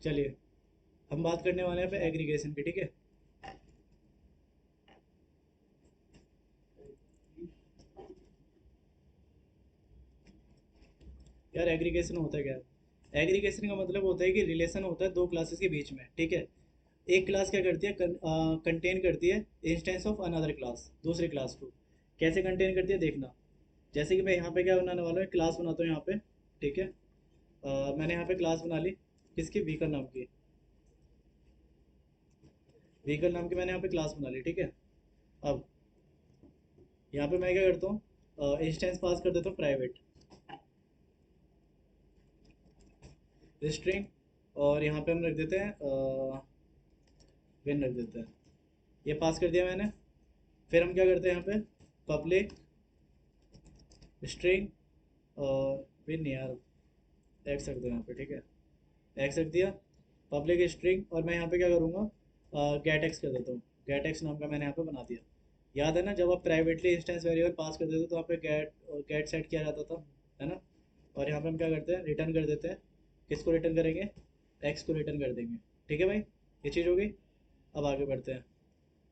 चलिए, हम बात करने वाले हैं पे एग्रीगेशन की, ठीक है। यार एग्रीगेशन होता है क्या? एग्रीगेशन का मतलब होता है कि रिलेशन होता है दो क्लासेस के बीच में, ठीक है। एक क्लास क्या करती है, कंटेन करती है इंस्टेंस ऑफ अनदर क्लास, दूसरी क्लास को। कैसे कंटेन करती है देखना। जैसे कि मैं यहाँ पे क्या बनाने वाला हूँ, एक क्लास बनाता हूँ यहाँ पे, ठीक है। मैंने यहाँ पे क्लास बना ली, किसकी, व्हीकल नाम की। व्हीकल नाम की मैंने यहाँ पे क्लास बना ली, ठीक है। अब यहाँ पे मैं क्या करता हूँ, इंस्टेंस पास कर देता हूँ प्राइवेट स्ट्रिंग, और यहाँ पे हम रख देते हैं विन रख देते हैं। ये पास कर दिया मैंने। फिर हम क्या करते हैं यहाँ पे, पब्लिक स्ट्रिंग और विन नहीं यार, एक्स रख दो यहाँ पे, ठीक है। एक्स रख दिया, पब्लिक स्ट्रिंग, और मैं यहाँ पे क्या करूँगा, गेट एक्स कर देता हूँ। गेट एक्स नाम का मैंने यहाँ पे बना दिया। याद है ना, जब आप प्राइवेटली इंस्टेंस वेरिएबल पास कर देते हो तो यहाँ पे गेट गेट सेट किया जाता था, है ना। और यहाँ पे हम क्या करते हैं, रिटर्न कर देते हैं। किसको रिटर्न करेंगे, एक्स को रिटर्न कर देंगे, ठीक है भाई। ये चीज़ हो गई। अब आगे बढ़ते हैं।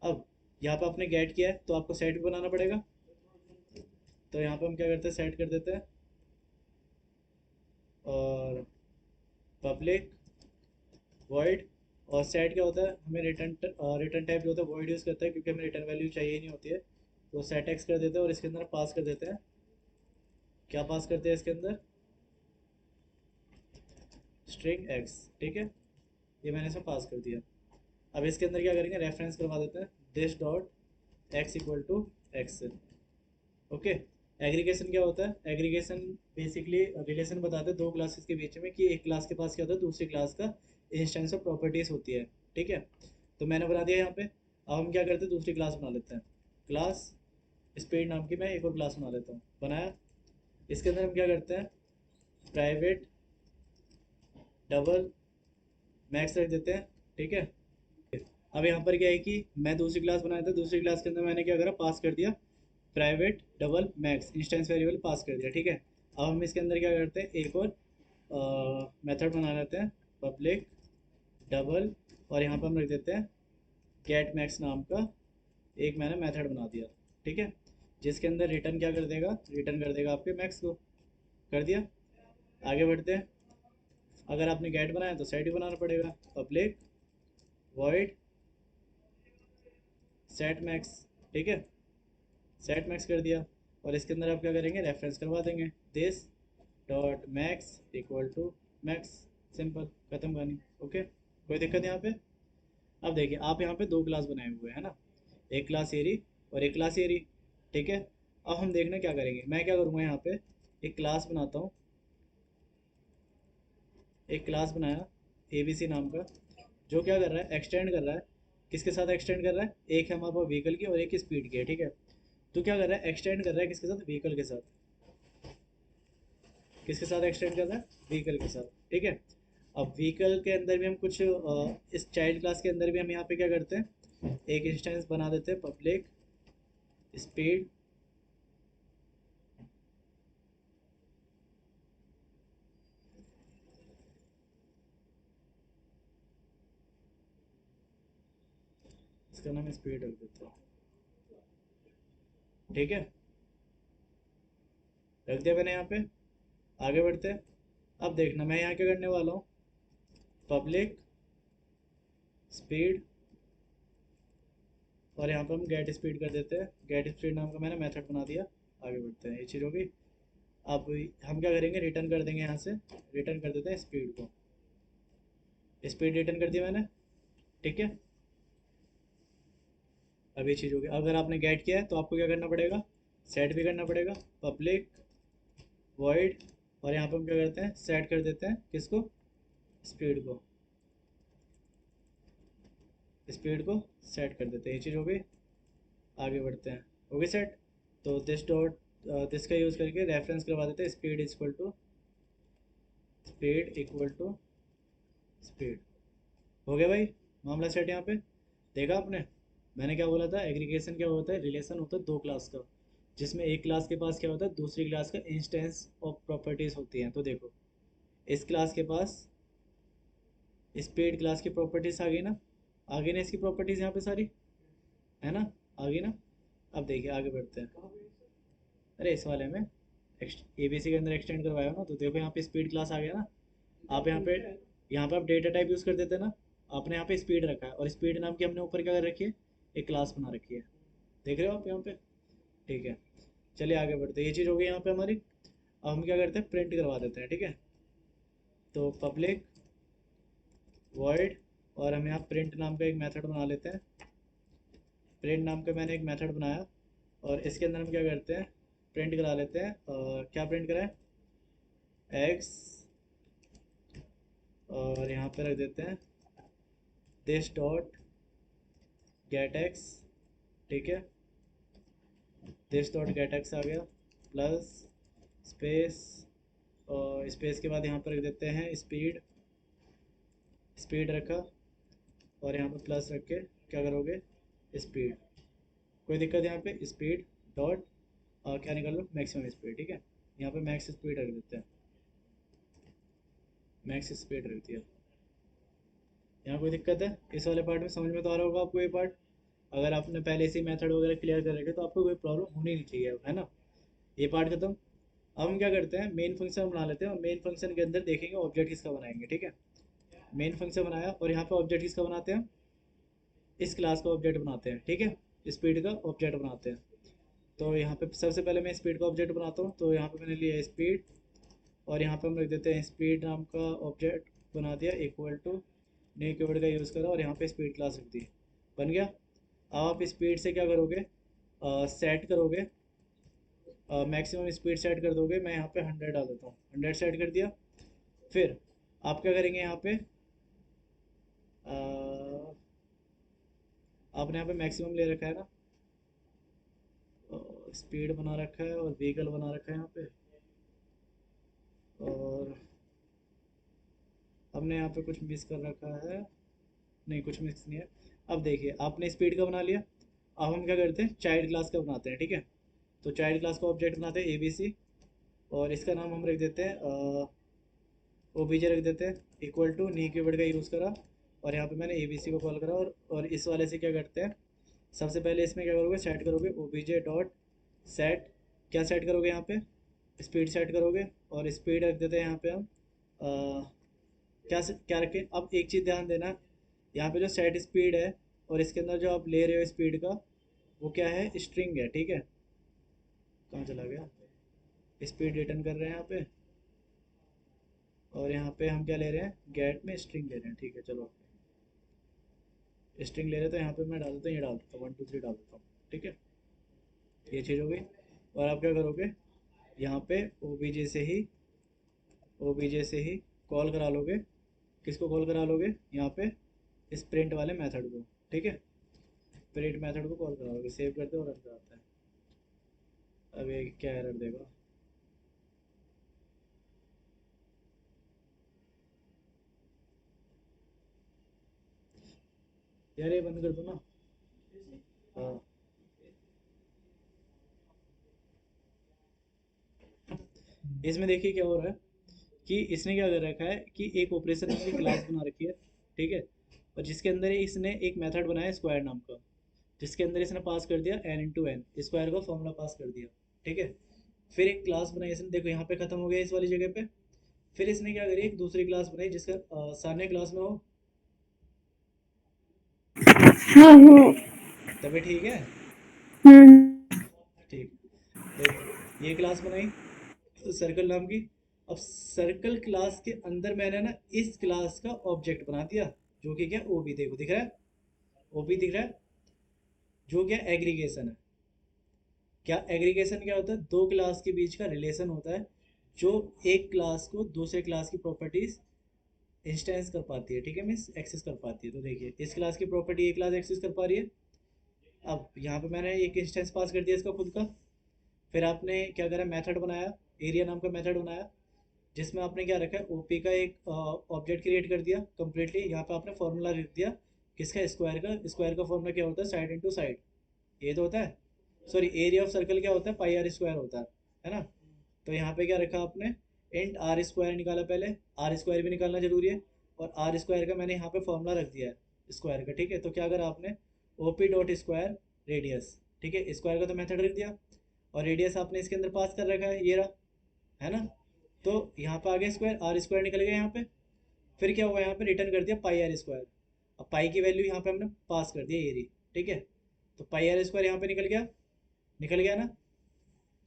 अब यहाँ पे आपने गेट किया है तो आपको सेट भी बनाना पड़ेगा। तो यहाँ पे हम क्या करते हैं, सेट कर देते हैं, और पब्लिक वॉइड। और सेट क्या होता है, हमें रिटर्न रिटर्न टाइप जो होता है वॉइड यूज़ करता है, क्योंकि हमें रिटर्न वैल्यू चाहिए ही नहीं होती है। तो सेट एक्स कर देते हैं और इसके अंदर पास कर देते हैं। क्या पास करते हैं इसके अंदर, स्ट्रिंग एक्स, ठीक है। ये मैंने इसमें पास कर दिया। अब इसके अंदर क्या करेंगे, रेफरेंस करवा देते हैं, this dot x equal to x. Okay. Aggregation क्या होता है, एग्रीगेशन बेसिकली रिलेशन बताते हैं दो क्लासेस के बीच में, कि एक क्लास के पास क्या होता है, दूसरी क्लास का इंस्टेंस ऑफ प्रॉपर्टीज होती है, ठीक है। तो मैंने बना दिया यहाँ पे। अब हम क्या करते हैं, दूसरी क्लास बना लेते हैं। क्लास स्पीड नाम की मैं एक और क्लास बना लेता हूँ, बनाया। इसके अंदर हम क्या करते हैं, प्राइवेट डबल मैक्स रख देते हैं, ठीक है। अब यहाँ पर क्या है कि मैं दूसरी क्लास बनाया था, दूसरी क्लास के अंदर मैंने क्या करा, पास कर दिया private double max instance variable पास कर दिया, ठीक है। अब हम इसके अंदर क्या करते हैं, एक और मेथड बना लेते हैं, पब्लिक डबल, और यहाँ पर हम रख देते हैं गेट मैक्स नाम का एक मैंने मेथड बना दिया, ठीक है। जिसके अंदर रिटर्न क्या कर देगा, रिटर्न कर देगा आपके मैक्स को। कर दिया। आगे बढ़ते हैं। अगर आपने गेट बनाया तो सेट ही बनाना पड़ेगा, पब्लिक वॉइड सेट मैक्स, ठीक है। सेट मैक्स कर दिया। और इसके अंदर आप क्या करेंगे, रेफरेंस करवा देंगे, this dot max equal to max. Simple, खत्म कहानी। ओके, कोई दिक्कत यहाँ पे। अब देखिए, आप यहाँ पे दो क्लास बनाए हुए हैं ना, एक क्लास एरी और एक क्लास एरी, ठीक है। अब हम देखना क्या करेंगे, मैं क्या करूँगा, यहाँ पे एक क्लास बनाता हूँ। एक क्लास बनाया ए बी सी नाम का, जो क्या कर रहा है, एक्सटेंड कर रहा है। किसके साथ एक्सटेंड कर रहा है, एक है हमारे पास व्हीकल की और एक स्पीड की है, ठीक है। तो क्या कर रहा है, एक्सटेंड कर रहा है किसके साथ, व्हीकल के साथ। किसके साथ एक्सटेंड कर रहा है, व्हीकल के साथ, ठीक है। अब व्हीकल के अंदर भी हम कुछ इस चाइल्ड क्लास के अंदर भी हम यहाँ पे क्या करते हैं, एक इंस्टेंस बना देते हैं, पब्लिक स्पीड। इसका नाम स्पीड रख देते हैं, ठीक है। रख दिया मैंने यहाँ पे। आगे बढ़ते हैं। अब देखना मैं यहाँ क्या करने वाला हूँ, पब्लिक स्पीड, और यहाँ पर हम गेट स्पीड कर देते हैं। गेट स्पीड नाम का मैंने मेथड बना दिया। आगे बढ़ते हैं, ये चीज़ होगी। अब हम क्या करेंगे, रिटर्न कर देंगे यहाँ से, रिटर्न कर देते हैं स्पीड को। स्पीड रिटर्न कर दिया मैंने, ठीक है। अब ये चीज़ होगी। अगर आपने गेट किया है तो आपको क्या करना पड़ेगा, सेट भी करना पड़ेगा, पब्लिक वॉइड, और यहाँ पे हम क्या करते हैं, सेट कर देते हैं किसको, स्पीड को। स्पीड को सेट कर देते हैं, ये चीज़ हो गई। आगे बढ़ते हैं, हो गई सेट। तो दिस डॉट दिस का यूज़ करके रेफरेंस करवा देते हैं, स्पीड इक्वल टू स्पीड। हो गया भाई, मामला सेट यहाँ पे। देखा आपने, मैंने क्या बोला था, एग्रीगेशन क्या होता है, रिलेशन होता है दो क्लास का, जिसमें एक क्लास के पास क्या होता है, दूसरी क्लास का इंस्टेंस ऑफ प्रॉपर्टीज होती हैं। तो देखो, इस क्लास के पास स्पीड क्लास की प्रॉपर्टीज आ गई ना, आ गई ना इसकी प्रॉपर्टीज यहाँ पे सारी, है ना, आ गई ना। अब देखिए आगे बढ़ते हैं। अरे इस वाले में एबीसी के अंदर एक्सटेंड करवाया ना, तो देखो यहाँ पे स्पीड क्लास आ गया ना। आप यहाँ पे आप डेटा टाइप यूज़ कर देते हैं ना, आपने यहाँ पे स्पीड रखा है, और स्पीड नाम की हमने ऊपर क्या कर रखी है, एक क्लास बना रखी है। देख रहे हो आप यहाँ पे, ठीक है। चलिए आगे बढ़ते हैं, ये चीज़ हो गई यहाँ पे हमारी। अब हम क्या करते हैं, प्रिंट करवा देते हैं, ठीक है। तो पब्लिक वॉइड, और हम यहाँ प्रिंट नाम का एक मेथड बना लेते हैं। प्रिंट नाम का मैंने एक मेथड बनाया, और इसके अंदर हम क्या करते हैं, प्रिंट करा लेते हैं। क्या प्रिंट कराएं, एक्स, और यहाँ पे रख देते हैं दिस डॉट गेट एक्स, ठीक है। दिस डॉट गेट एक्स आ गया, प्लस स्पेस, और स्पेस के बाद यहाँ पर रख देते हैं स्पीड, स्पीड रखा, और यहाँ पे प्लस रख के क्या करोगे, स्पीड। कोई दिक्कत यहाँ पे, स्पीड डॉट क्या निकाल लो, मैक्सिमम स्पीड, ठीक है। यहाँ पे मैक्स स्पीड रख देते हैं, मैक्स स्पीड रख दिया। यहाँ कोई दिक्कत है इस वाले पार्ट में, समझ में तो आ रहा होगा आपको ये पार्ट। अगर आपने पहले से मेथड वगैरह क्लियर कर रखे तो आपको कोई प्रॉब्लम होनी नहीं चाहिए, है ना। ये पार्ट खत्म। अब हम क्या करते हैं, मेन फंक्शन बना लेते हैं, और मेन फंक्शन के अंदर देखेंगे ऑब्जेक्ट किसका बनाएंगे, ठीक है। मेन फंक्शन बनाया, और यहाँ पे ऑब्जेक्ट किसका बनाते हैं, इस क्लास का ऑब्जेक्ट बनाते हैं, ठीक है। स्पीड का ऑब्जेक्ट बनाते हैं। तो यहाँ पे सबसे पहले मैं स्पीड का ऑब्जेक्ट बनाता हूँ, तो यहाँ पे मैंने लिया स्पीड, और यहाँ पे हम रख देते हैं स्पीड नाम का ऑब्जेक्ट बना दिया, इक्वल टू न्यू कीवर्ड का यूज़ करा, और यहाँ पे स्पीड क्लास रख दी, बन गया। अब आप स्पीड से क्या करोगे, सेट करोगे, मैक्सिमम स्पीड सेट कर दोगे। मैं यहाँ पे 100 डाल देता हूँ, 100 सेट कर दिया। फिर आप क्या करेंगे यहाँ पे, आपने यहाँ पे मैक्सिमम ले रखा है ना, स्पीड बना रखा है, और व्हीकल बना रखा है यहाँ पे, और हमने यहाँ पे कुछ मिस कर रखा है, नहीं कुछ मिस नहीं है। अब देखिए आपने स्पीड का बना लिया। अब हम क्या करते हैं, चाइल्ड क्लास का बनाते हैं, ठीक है। तो चाइल्ड क्लास का ऑब्जेक्ट बनाते हैं ABC, और इसका नाम हम रख देते हैं OBJ रख देते हैं, इक्वल टू नी कीवर्ड का यूज़ करा, और यहाँ पे मैंने ABC को कॉल करा, और इस वाले से क्या करते हैं, सबसे पहले इसमें क्या करोगे, सेट करोगे OBJ डॉट सेट, क्या सेट करोगे यहाँ पे, स्पीड सेट करोगे, और स्पीड रख देते हैं यहाँ पे हम क्या रखें। अब एक चीज़ ध्यान देना, यहाँ पे जो सेट स्पीड है, और इसके अंदर जो आप ले रहे हो स्पीड का, वो क्या है, स्ट्रिंग है, ठीक है। कहाँ चला गया, स्पीड रिटर्न कर रहे हैं यहाँ पे, और यहाँ पे हम क्या ले रहे हैं, गेट में स्ट्रिंग ले रहे हैं, ठीक है। चलो स्ट्रिंग ले रहे हैं, तो यहाँ पे मैं डाल देता हूँ, ये डाल देता हूँ 1 2 3 डाल देता हूँ, ठीक है। ये चीज़ हो गई। और आप क्या करोगे, यहाँ पे ओबीजे से ही कॉल करा लोगे, किसको कॉल करा लोगे, यहाँ पे इस प्रिंट वाले मेथड को, ठीक है। प्रिंट मेथड को कॉल करा लोगे, सेव करते हो, रन कराता है। अब ये क्या एरर देगा, यार ये बंद कर दो ना। हाँ, इसमें देखिए क्या हो रहा है, कि इसने क्या कर रखा है, कि एक ऑपरेशन की क्लास बना रखी है, ठीक है। और जिसके अंदर इसने एक मेथड बनाया स्क्वायर नाम का, जिसके अंदर इसने पास कर दिया n×n, स्क्वायर का फॉर्मूला पास कर दिया, ठीक है। फिर एक क्लास बनाई इसने, देखो यहाँ पे खत्म हो गया इस वाली जगह पे। फिर इसने क्या करी, एक दूसरी क्लास बनाई जिसका सामने क्लास में हो, हाँ हाँ। तभी ठीक है, हम्म। ठीक। देखो ये क्लास बनाई सर्कल नाम की। अब सर्कल क्लास के अंदर मैंने ना इस क्लास का ऑब्जेक्ट बना दिया, जो कि क्या, ओबी, देखो दिख रहा है, ओबी दिख रहा है, जो क्या एग्रीगेशन है। क्या एग्रीगेशन क्या होता है, दो क्लास के बीच का रिलेशन होता है, जो एक क्लास को दूसरे क्लास की प्रॉपर्टीज इंस्टेंस कर पाती है, ठीक है, मीन्स एक्सेस कर पाती है। तो देखिए इस क्लास की प्रॉपर्टी ये क्लास एक्सेस कर पा रही है। अब यहाँ पे मैंने एक इंस्टेंस पास कर दिया इसका खुद का। फिर आपने क्या करा, मेथड बनाया, एरिया नाम का मेथड बनाया, जिसमें आपने क्या रखा है, ओपी का एक ऑब्जेक्ट क्रिएट कर दिया कंप्लीटली। यहाँ पे आपने फॉर्मूला लिख दिया किसका, स्क्वायर का फॉर्मूला क्या होता है, साइड इंटू साइड, ये तो होता है। सॉरी, एरिया ऑफ सर्कल क्या होता है, पाई आर स्क्वायर होता है ना। तो यहाँ पे क्या रखा आपने, इंट आर स्क्वायर निकाला, पहले आर स्क्वायर भी निकालना जरूरी है, और आर स्क्वायर का मैंने यहाँ पे फॉर्मूला रख दिया है स्क्वायर का, ठीक है। तो क्या करा आपने, ओपी डॉट स्क्वायर रेडियस, ठीक है, स्क्वायर का तो मेथड रख दिया और रेडियस आपने इसके अंदर पास कर रखा है, ये रहा, है ना। तो यहाँ पे आ गया स्क्वायर, आर स्क्वायर निकल गया यहाँ पे। फिर क्या हुआ, यहाँ पे रिटर्न कर दिया पाई आर स्क्वायर। अब पाई की वैल्यू यहाँ पे हमने पास कर दिया, ये रही, ठीक है। तो पाई आर स्क्वायर यहाँ पे निकल गया ना।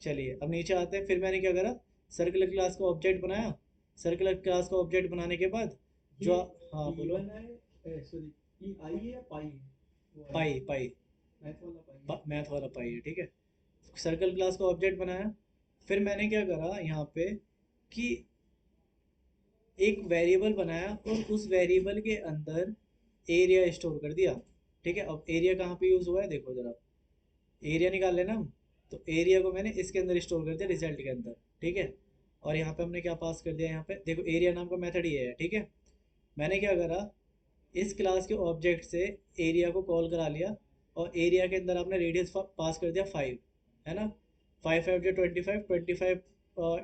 चलिए अब नीचे आते हैं। फिर मैंने क्या करा, सर्कुलर क्लास का ऑब्जेक्ट बनाया। सर्कुलर क्लास का ऑब्जेक्ट बनाने के बाद जो, हाँ बोलो। सॉरी, ये आई है या पाई है? वो है पाई पाई मैथ वाला पाई है। मैथ वाला पाई है, ठीक है। सर्कल क्लास का ऑब्जेक्ट बनाया। फिर मैंने क्या करा यहाँ पे कि एक वेरिएबल बनाया और उस वेरिएबल के अंदर एरिया स्टोर कर दिया, ठीक है। अब एरिया कहाँ पे यूज़ हुआ है देखो ज़रा, एरिया निकाल लेना हम। तो एरिया को मैंने इसके अंदर स्टोर कर दिया, रिजल्ट के अंदर, ठीक है। और यहाँ पे हमने क्या पास कर दिया, यहाँ पे देखो एरिया नाम का मेथड ये है, ठीक है। मैंने क्या करा, इस क्लास के ऑब्जेक्ट से एरिया को कॉल करा लिया और एरिया के अंदर आपने रेडियस पास कर दिया 5, है ना। 5 5 जो 25, 25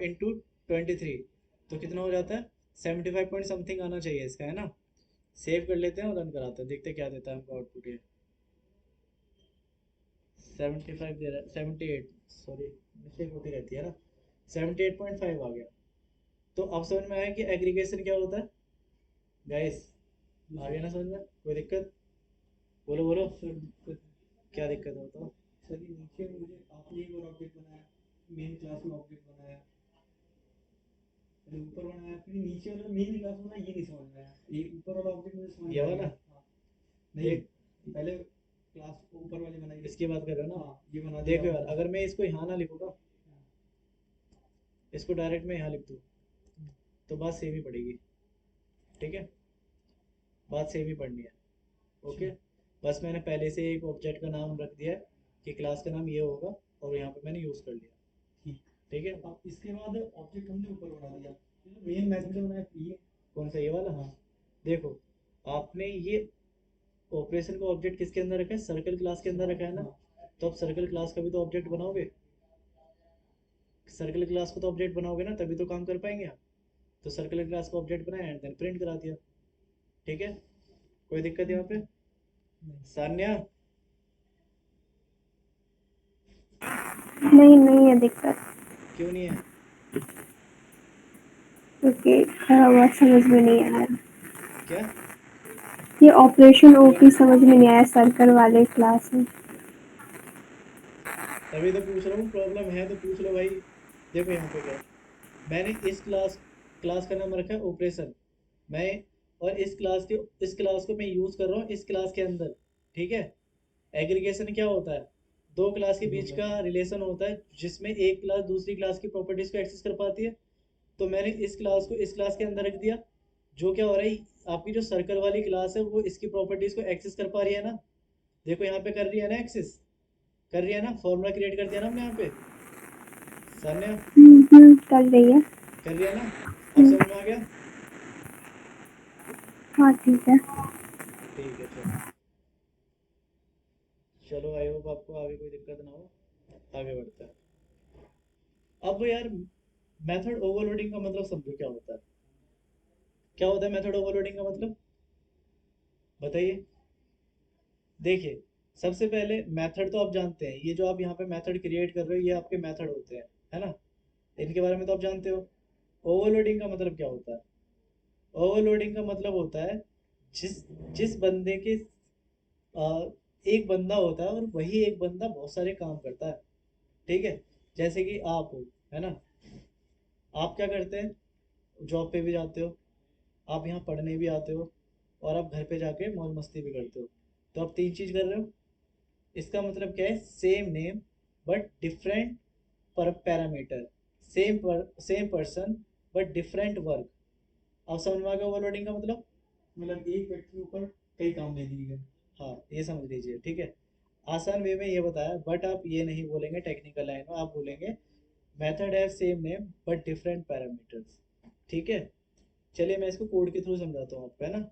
इंटू 23, तो कितना हो जाता है 75 पॉइंट समथिंग आना चाहिए इसका, है ना। सेव कर लेते हैं और रन कराते हैं, देखते हैं क्या देता है हमको आउटपुट ये। 75 दे रहा है, 78, सॉरी मिस्टेक होती रहती है ना। 78.5 आ गया। तो अब समझ में आया कि एग्रीगेशन क्या होता है गाइस, आ गया ना समझ में, कोई दिक्कत, बोलो बोलो। सर दिक्कत, क्या दिक्कत है बताओ। सर ये नीचे मुझे आपने एक और ऑब्जेक्ट बनाया, मेन क्लास में ऑब्जेक्ट बनाया, अरे ऊपर बनाया, फिर नीचे वाला मेन क्लास में ये नहीं समझ में आया। ये ऊपर वाला ऑब्जेक्ट मुझे समझ में ये आ वाला? गया। हाँ, नहीं देख, पहले क्लास ऊपर वाली बनाई, इसकी बात कर रहे हो ना। हाँ ये बना दिया देखो यार, आपने। अगर मैं इसको यहाँ ना लिखूँगा, इसको डायरेक्ट मैं यहाँ लिख दूँ, तो बात सेम ही पड़ेगी, ठीक है। बात सेम ही पढ़नी है, ओके। बस मैंने पहले से एक ऑब्जेक्ट का नाम रख दिया है कि क्लास का नाम ये होगा और यहाँ पे मैंने यूज़ कर लिया, ठीक, ठीक है। अब इसके बाद ऑब्जेक्ट हमने ऊपर बना दिया, मेन मेथड जो बनाया ये कौन सा, ये वाला? हाँ। देखो, आपने ये ऑपरेशन का ऑब्जेक्ट किसके अंदर रखा है, सर्कल क्लास के अंदर रखा है ना। तो अब सर्कल क्लास का भी तो ऑब्जेक्ट बनाओगे, सर्कल क्लास को तो ऑब्जेक्ट बनाओगे ना, तभी तो काम कर पाएंगे आप। तो सर्कल क्लास का ऑब्जेक्ट बनाया एंड देन प्रिंट करा दिया, ठीक है। कोई दिक्कत यहाँ पे सान्या? नहीं है दिक्कत, क्यों नहीं है? क्योंकि वर्ड समझ में नहीं आया। क्या? ये ऑपरेशन ओपी समझ में नहीं आया सर्कल वाले क्लास में। तभी तो पूछ रहा हूँ, प्रॉब्लम है तो पूछ लो भाई। देखो यहाँ पे क्या है, मैंने इस क्लास क्लास का नाम रखा है ऑपरेशन, मैं, और इस क्लास को मैं यूज़ कर रहा हूँ इस क्लास के अंदर, ठीक है। एग्रीगेशन क्या होता है, दो क्लास के बीच का रिलेशन होता है जिसमें एक क्लास दूसरी क्लास की प्रॉपर्टीज को एक्सेस कर पाती है। तो मैंने इस क्लास को इस क्लास के अंदर रख दिया, जो क्या हो रहा है, आपकी जो सर्कल वाली क्लास है वो इसकी प्रॉपर्टीज को एक्सेस कर पा रही है ना। देखो यहाँ पे कर रही है ना, एक्सेस कर रही है ना, फॉर्मूला क्रिएट कर दिया ना हमने यहाँ पे, सान्या कर रही है। कर रही है ना। अब समझ में आ गया, हाँ ठीक है। ठीक है चलो। चलो आई होप आपको आगे कोई दिक्कत ना हो, आगे बढ़ते हैं। अब यार, मेथड ओवरलोडिंग का मतलब समझो क्या होता है, क्या होता है मेथड ओवरलोडिंग का मतलब, बताइए। देखिए, सबसे पहले मेथड तो आप जानते हैं, ये जो आप यहाँ पे मेथड क्रिएट कर रहे हो ये आपके मेथड होते हैं, है ना। इनके बारे में तो आप जानते हो। ओवरलोडिंग का मतलब क्या होता है, ओवरलोडिंग का मतलब होता है जिस जिस बंदे के एक बंदा होता है और वही एक बंदा बहुत सारे काम करता है, ठीक है। जैसे कि आप हो, है ना, आप क्या करते हैं, जॉब पे भी जाते हो, आप यहाँ पढ़ने भी आते हो, और आप घर पे जाके मौज मस्ती भी करते हो। तो आप तीन चीज़ कर रहे हो। इसका मतलब क्या है, सेम नेम बट डिफरेंट पर parameter, same person but different work. अब समझ में आ गया ओवरलोडिंग का मतलब। मतलब एक व्यक्ति के ऊपर कई काम दे दिए गए। हाँ ये समझ लीजिए, ठीक है। आसान वे में ये बताया, बट आप ये नहीं बोलेंगे टेक्निकल लाइन में, आप बोलेंगे method have same name but different parameters, ठीक है। चलिए मैं इसको कोड के थ्रू समझाता हूँ आपको, है ना।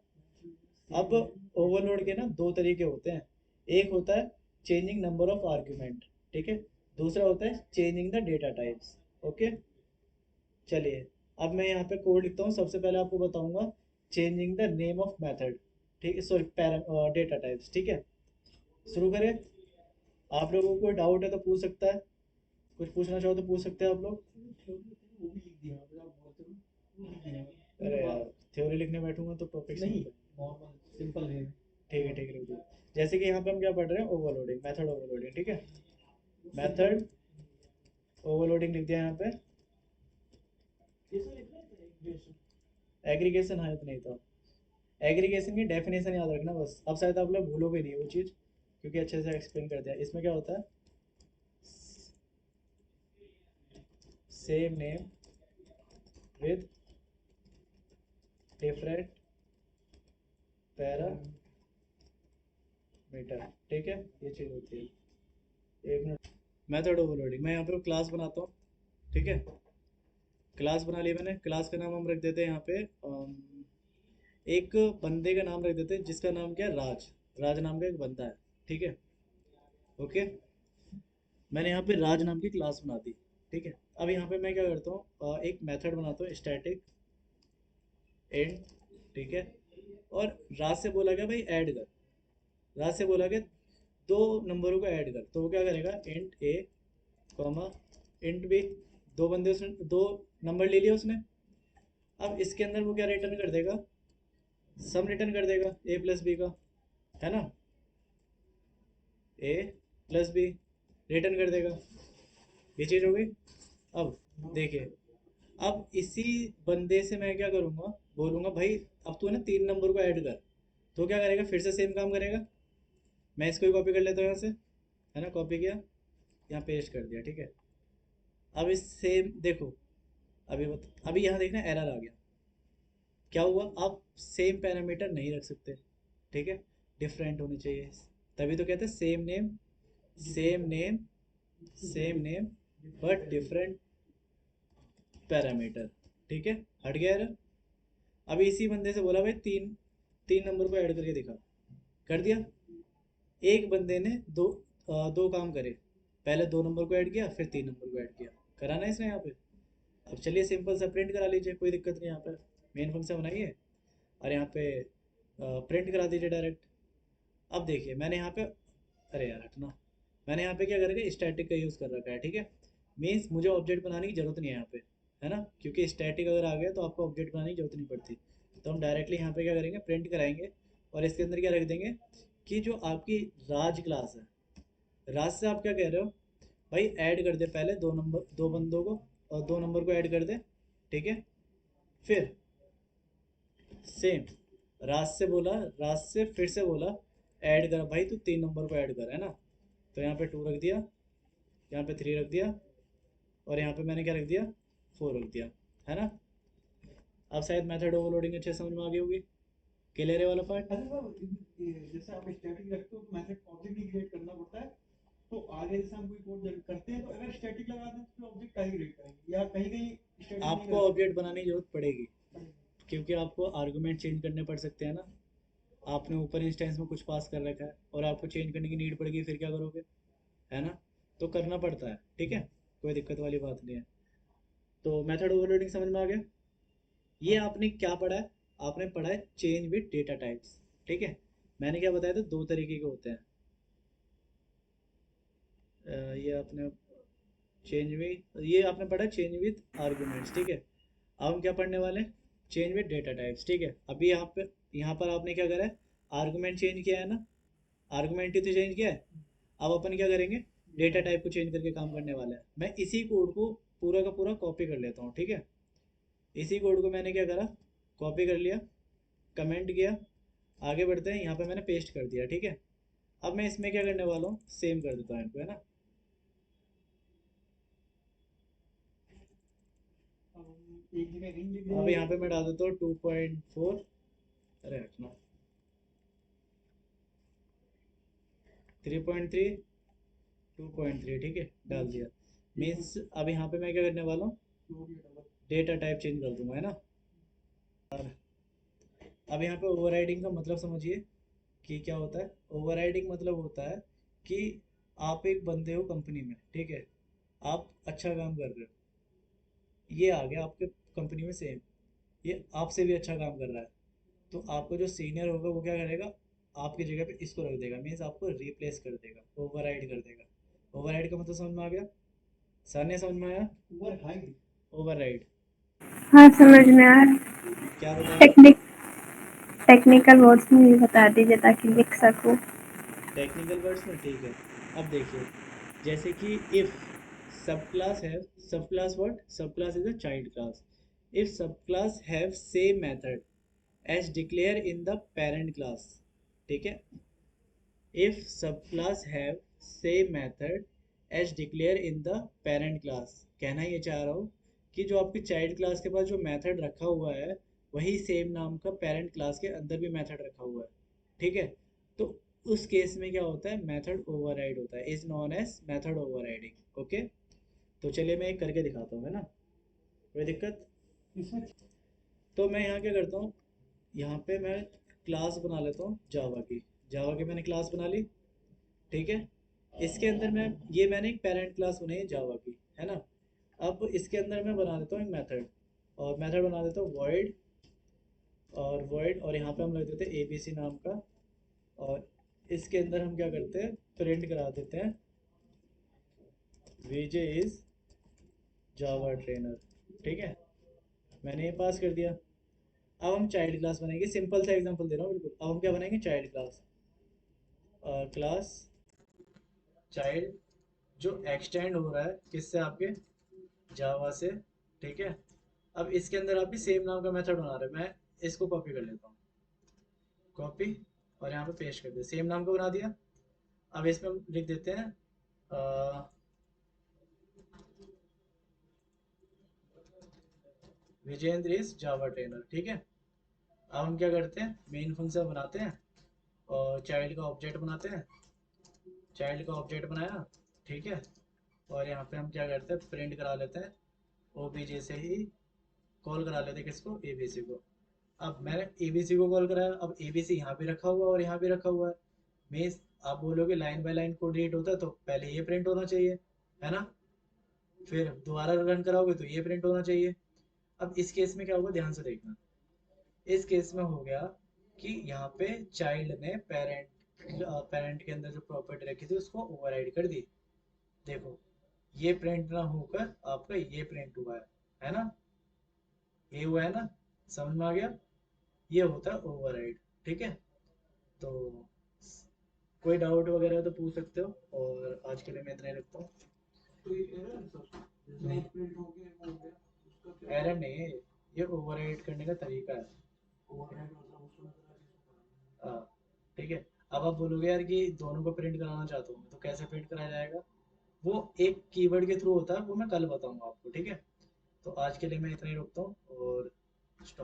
अब ओवरलोड के ना दो तरीके होते हैं, एक होता है चेंजिंग नंबर ऑफ आर्ग्यूमेंट, ठीक है। दूसरा होता है changing the data types, okay. चलिए अब मैं यहाँ पे कोड लिखता हूँ, सबसे पहले आपको बताऊंगा changing the name of method, ठीक है, सॉरी डेटा टाइप्स, ठीक है। शुरू करें। आप लोगों को कोई डाउट है तो पूछ सकता है, कुछ पूछना चाहो तो पूछ सकते हैं आप लोग। वो भी लिख दिया, अगर आप बोलते हो वो लिख दिया। अरे यार थ्योरी लिखने बैठूंगा तो टॉपिक नहीं, नॉर्मल सिंपल वे में। ठीक है लिख दिया। जैसे कि यहाँ पे हम क्या पढ़ रहे हैं, ओवरलोडिंग, मेथड ओवरलोडिंग, ठीक है। मेथड ओवरलोडिंग लिख दिया यहाँ पे। कैसा लिखना है एग्रेगेशन? एग्रीगेशन हाँ इतना ही था। एग्रीगेशन की डेफिनेशन याद रखना बस, अब शायद आप लोग भूलोगे नहीं वो चीज़, क्योंकि अच्छे से एक्सप्लेन कर दिया। इसमें क्या होता है, same name with different parameter, ठीक है, ये चीज़ होती है। एक मिनट, मेथड ओवरलोडिंग, मैं यहाँ पे क्लास बनाता हूँ, ठीक है। क्लास बना ली मैंने, क्लास का नाम हम रख देते हैं यहाँ पे एक बंदे का नाम रख देते हैं जिसका नाम क्या है, राज। राज नाम का एक बंदा है, ठीक है। ओके, मैंने यहाँ पे राज नाम की क्लास बना दी, ठीक है। अब यहाँ पे मैं क्या करता हूँ, एक मेथड बनाता हूँ स्टैटिक एंड, ठीक है। और राज से बोला गया भाई ऐड कर, राज से बोला गया दो नंबरों को ऐड कर, तो वो क्या करेगा, इंट ए कॉमा इंट बी, दो बंदे उसने, दो नंबर ले लिया उसने। अब इसके अंदर वो क्या रिटर्न कर देगा, सम रिटर्न कर देगा ए प्लस बी का, है ना, ए प्लस बी रिटर्न कर देगा, ये चीज़ हो गई। अब देखिए, अब इसी बंदे से मैं क्या करूँगा, बोलूँगा भाई अब तू है ना 3 नंबर को ऐड कर, तो क्या करेगा, फिर से सेम काम करेगा। मैं इसको ही कॉपी कर लेता हूँ यहाँ से, है ना, कॉपी किया, यहाँ पेस्ट कर दिया, ठीक है। अब इस सेम देखो, अभी यहाँ देखना एरर आ गया, क्या हुआ, आप सेम पैरामीटर नहीं रख सकते, ठीक है, डिफरेंट होने चाहिए, तभी तो कहते हैं same name, same name, same name but different parameter, ठीक है। हट गया एरर। अभी इसी बंदे से बोला भाई तीन तीन नंबर को ऐड करके दिखा, कर दिया। एक बंदे ने दो काम करे, पहले 2 नंबर को ऐड किया, फिर 3 नंबर को ऐड किया, करा ना इसने यहाँ पे। अब चलिए सिंपल सा प्रिंट करा लीजिए, कोई दिक्कत नहीं, यहाँ पर मेन फंक्शन बनाइए और यहाँ पे प्रिंट करा दीजिए डायरेक्ट। अब देखिए मैंने यहाँ पे, अरे यार हटना, मैंने यहाँ पे क्या करेगा, स्टैटिक का यूज़ कर रखा है, ठीक है। मीन्स मुझे ऑब्जेक्ट बनाने की जरूरत नहीं है यहाँ पे, है ना, क्योंकि स्टैटिक अगर आ गया तो आपको ऑब्जेक्ट बनाने की जरूरत नहीं पड़ती। तो हम डायरेक्टली यहाँ पे क्या करेंगे, प्रिंट कराएंगे और इसके अंदर क्या रख देंगे कि जो आपकी राज क्लास है, राज से आप क्या कह रहे हो भाई, ऐड कर दे पहले 2 नंबर, 2 बंदों को, और 2 नंबर को ऐड कर दे, ठीक है। फिर सेम, राज से बोला, राज से फिर से बोला ऐड कर भाई, तू 3 नंबर को ऐड कर, है ना। तो यहाँ पे 2 रख दिया, यहाँ पे 3 रख दिया, और यहाँ पे मैंने क्या रख दिया, 4 रख दिया, है ना। अब शायद मेथड ओवरलोडिंग अच्छे से समझ में आ गई होगी, क्लियर है वाला पार्ट। अच्छा सर, जैसे आप स्टैटिक रखते हो तो मैसेज ऑब्जेक्ट ही क्रिएट करना पड़ता है, तो आगे जैसे हम कोई कोड करते हैं तो अगर स्टैटिक लगा दें तो ऑब्जेक्ट का ही क्रिएट करेंगे, या कहीं कहीं स्टैटिक नहीं आपको लगाते? ऑब्जेक्ट बनाने की जरूरत पड़ेगी, क्योंकि आपको आर्गुमेंट चेंज करने पड़ सकते हैं ना। आपने ऊपर इंस्टेंस में कुछ पास कर रखा है और आपको चेंज करने की नीड पड़ेगी, फिर क्या करोगे, है ना। तो करना पड़ता है, ठीक है, कोई दिक्कत वाली बात नहीं है। तो मेथड ओवरलोडिंग समझ में आ गया। ये हाँ। आपने क्या पढ़ा है, आपने पढ़ा है चेंज विद डेटा टाइप्स, ठीक है। मैंने क्या बताया था, 2 तरीके के होते हैं। ये आपने चेंज विद, ये आपने पढ़ा चेंज विद आर्गुमेंट्स, ठीक है। अब हम क्या पढ़ने वाले हैं, चेंज विद डेटा टाइप्स, ठीक है। अभी यहाँ पर आपने क्या करा है, आर्गुमेंट चेंज किया है ना, आर्गुमेंट ही तो चेंज किया है। अब अपन क्या करेंगे, डेटा टाइप को चेंज करके काम करने वाला है। मैं इसी कोड को पूरा का पूरा कॉपी कर लेता हूँ, ठीक है। इसी कोड को मैंने क्या करा, कॉपी कर लिया, कमेंट किया, आगे बढ़ते हैं, यहाँ पे मैंने पेस्ट कर दिया, ठीक है। अब मैं इसमें क्या करने वाला हूँ, सेम कर देता हूँ इनको, है ना। अब हम एक जगह इन लिख अब देंगे। यहाँ पे मैं डाल देता हूँ 2.4, अरे हटना, 3.3, 2.3, ठीक है, डाल दिया। मीन्स अब यहाँ पे मैं क्या करने वाला हूँ, डेटा टाइप चेंज कर दूंगा, है ना। अब यहाँ पे ओवरराइडिंग का मतलब समझिए कि क्या होता है। ओवरराइडिंग मतलब होता है कि आप एक बंदे हो कंपनी में, ठीक है, आप अच्छा काम कर रहे हो, ये आ गया आपके कंपनी में सेम, ये आपसे भी अच्छा काम कर रहा है, तो आपको जो सीनियर होगा वो क्या करेगा, आपकी जगह पे इसको रख देगा, मीन्स आपको रिप्लेस कर देगा, ओवरराइड कर देगा। ओवरराइड का मतलब समझ में आ गया? सर ने समझ में आया? ऊपर हाइड। ओवरराइड हाँ समझ में आ रहा। क्या बताया? टेक्निक टेक्निकल वर्ड्स में भी बता दीजिए ताकि लिख सकूँ। टेक्निकल वर्ड्स में, ठीक है। अब देखिए, जैसे कि इफ सब क्लास है, sub class what, sub class is a child class. If sub class have same method as declare in the parent class, ठीक है। If sub class have same method as declare in the parent class, कहना ये चाह रहा हूँ कि जो आपकी चाइल्ड क्लास के पास जो मेथड रखा हुआ है वही सेम नाम का पेरेंट क्लास के अंदर भी मेथड रखा हुआ है, ठीक है। तो उस केस में क्या होता है, मेथड ओवरराइड होता है, is known as method overriding. Okay, तो चलिए मैं एक करके दिखाता हूँ, है ना, कोई दिक्कत? इसमें तो मैं यहाँ क्या करता हूँ, यहाँ पे मैं क्लास बना लेता हूँ जावा की। जावा की मैंने क्लास बना ली, ठीक है। इसके अंदर मैं, ये मैंने एक पेरेंट क्लास बनाई है जावा की, है ना। अब इसके अंदर मैं बना देता हूँ एक मेथड, और मेथड बना देता हूँ void, और void, और यहाँ पे हम लग देते हैं abc नाम का, और इसके अंदर हम क्या करते हैं, प्रिंट करा देते हैं vj इज जावा ट्रेनर, ठीक है। मैंने ये पास कर दिया। अब हम चाइल्ड क्लास बनाएंगे, सिंपल सा एग्जांपल दे रहा हूँ बिल्कुल। अब हम क्या बनाएंगे, चाइल्ड क्लास, क्लास चाइल्ड, जो एक्सटेंड हो रहा है किससे, आपके जावा से, ठीक है। अब इसके अंदर आप भी सेम नाम का मेथड बना रहे हैं, मैं इसको कॉपी कर लेता हूँ, कॉपी, और यहाँ पे पेस्ट कर दिया, सेम नाम को बना दिया। अब इसमें हम लिख देते हैं विजेंद्र इज जावा ट्रेनर, ठीक है। अब हम क्या करते हैं, मेन फंक्शन बनाते हैं और चाइल्ड का ऑब्जेक्ट बनाते हैं, चाइल्ड का ऑब्जेक्ट बनाया, ठीक है। और यहाँ पे हम क्या करते हैं, प्रिंट करा लेते हैं ओबीजे से ही, कॉल करा लेते हैं किसको, एबीसी को। अब मैंने एबीसी को कॉल कराया, अब एबीसी यहाँ पे रखा हुआ है और यहाँ पे रखा हुआ है, मीन्स आप बोलोगे line by line code read होता है तो पहले ये प्रिंट होना चाहिए, है ना। फिर दोबारा रन कराओगे तो ये प्रिंट होना चाहिए। अब इस केस में क्या होगा, ध्यान से देखना। इस केस में हो गया कि यहाँ पे चाइल्ड ने पेरेंट के अंदर जो प्रॉपर्टी रखी थी उसको ओवरराइड कर दी। देखो, ये प्रिंट ना होकर आपका ये प्रिंट हुआ है ना, ये हुआ है ना, समझ में आ गया? ये होता है ओवरराइड, ठीक है। तो कोई डाउट वगैरह तो पूछ सकते हो, और आज के लिए मैं इतना ही रखता हूँ। तो ये एरर है सर, जैसे एक प्रिंट हो गया उसका क्या एरर नहीं है, ये ओवरराइड करने का तरीका है। ओवरराइड मतलब उसको नजर आ जाए। हाँ, ठीक है। अब आप बोलोगे यार कि दोनों को प्रिंट कराना चाहता हूँ तो कैसे प्रिंट कराया जाएगा, वो एक कीवर्ड के थ्रू होता है, वो मैं कल बताऊंगा आपको, ठीक है। तो आज के लिए मैं इतना ही रोकता हूँ।